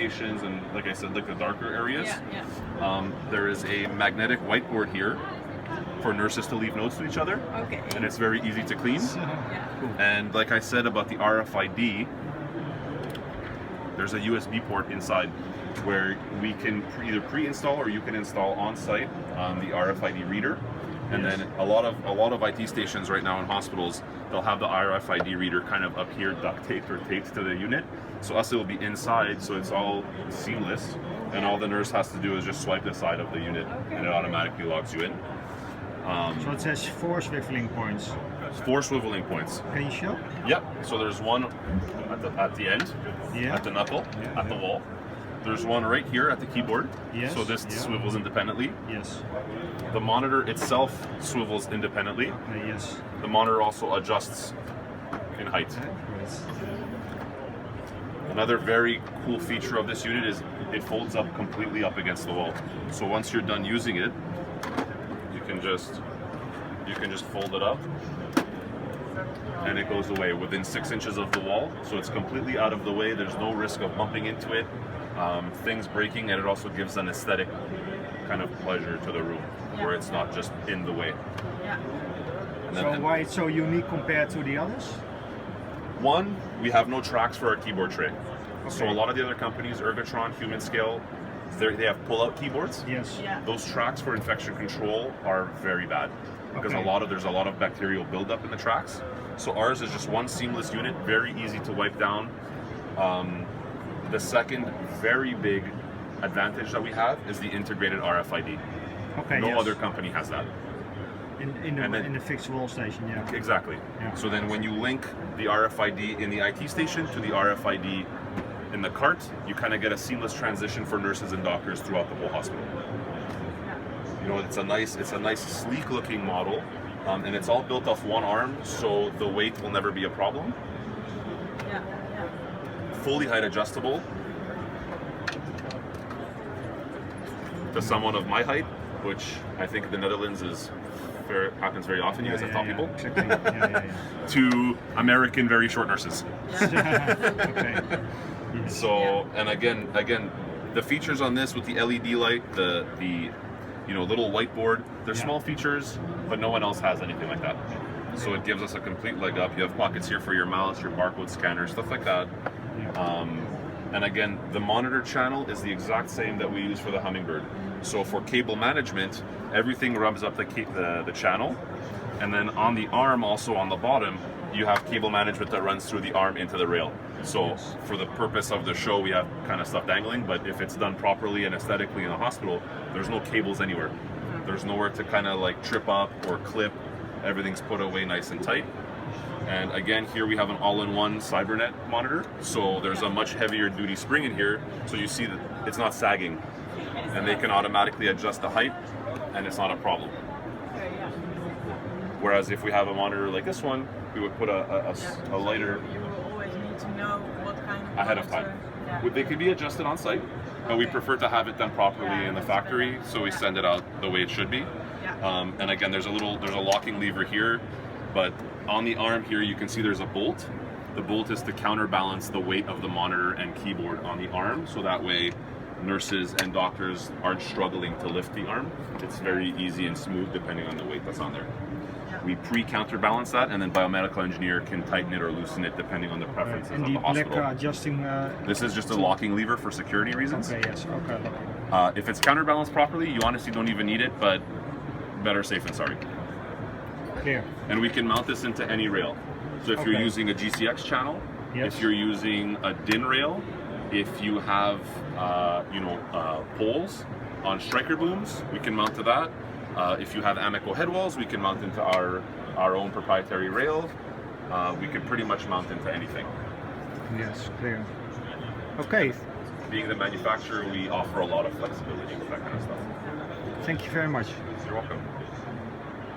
locations and, like I said, like the darker areas. Yeah. There is a magnetic whiteboard here for nurses to leave notes to each other. Okay. And it's very easy to clean. Yeah. And like I said about the RFID, there's a USB port inside where we can either pre-install or you can install on-site the RFID reader. And then a lot of IT stations right now in hospitals, they'll have the RFID reader kind of up here, duct taped or taped to the unit. So us, it will be inside, so it's all seamless. And all the nurse has to do is just swipe the side of the unit, and it automatically logs you in. So it says 4 swiveling points. 4 swiveling points. Can you show? Yep. So there's one at the end, at the knuckle, at the wall. There's one right here at the keyboard. Yes. So this swivels independently. Yes. The monitor itself swivels independently. Yes. The monitor also adjusts in height. Another very cool feature of this unit is it folds up completely up against the wall. So once you're done using it, you can just fold it up and it goes away within 6 inches of the wall. So it's completely out of the way. There's no risk of bumping into it, things breaking, and it also gives an aesthetic kind of pleasure to the room where it's not just in the way. Yeah. So why it's so unique compared to the others? One, we have no tracks for our keyboard tray. Okay. So a lot of the other companies, Ergotron, Human Scale, they have pull-out keyboards. Yes. Yeah. Those tracks for infection control are very bad because there's a lot of bacterial buildup in the tracks. So ours is just one seamless unit, very easy to wipe down. The second very big advantage that we have is the integrated RFID. Okay. No other company has that. In the fixed wall station, yeah. Exactly. Yeah. So then when you link the RFID in the IT station to the RFID in the cart, you kind of get a seamless transition for nurses and doctors throughout the whole hospital. You know, it's a nice sleek looking model, and it's all built off one arm, so the weight will never be a problem. Yeah. Fully height adjustable to someone of my height, which I think the Netherlands happens very often. You guys have tall people. Exactly. To American very short nurses. Okay. So and again, the features on this with the LED light, the little whiteboard, they're small features, but no one else has anything like that. So it gives us a complete leg up. You have pockets here for your mouse, your barcode scanner, stuff like that. And again, the monitor channel is the exact same that we use for the Hummingbird. So for cable management, everything rubs up the channel, and then on the arm, also on the bottom, you have cable management that runs through the arm into the rail. So for the purpose of the show, we have kind of stuff dangling, but if it's done properly and aesthetically in a hospital, there's no cables anywhere. There's nowhere to kind of like trip up or clip. Everything's put away nice and tight. And again, here we have an all-in-one Cybernet monitor. So there's a much heavier duty spring in here. So you see that it's not sagging. And they can automatically adjust the height, and it's not a problem. Whereas if we have a monitor like this one, we would put a lighter. You will always need to know what kind of ahead of time. They could be adjusted on site, but we prefer to have it done properly in the factory, so we send it out the way it should be. And again, there's a locking lever here, but on the arm here you can see there's a bolt. The bolt is to counterbalance the weight of the monitor and keyboard on the arm, so that way nurses and doctors aren't struggling to lift the arm. It's very easy and smooth depending on the weight that's on there. We pre-counterbalance that, and then biomedical engineer can tighten it or loosen it depending on the preferences of the hospital. And the adjusting... This is just a locking lever for security reasons. Okay, yes, okay. If it's counterbalanced properly, you honestly don't even need it, but better safe than sorry. Clear. And we can mount this into any rail. So if you're using a GCX channel, if you're using a DIN rail, if you have poles on striker booms, we can mount to that. If you have Amico head walls, we can mount into our own proprietary rail. We can pretty much mount into anything. Yes, clear. Okay. Being the manufacturer, we offer a lot of flexibility with that kind of stuff. Thank you very much. You're welcome.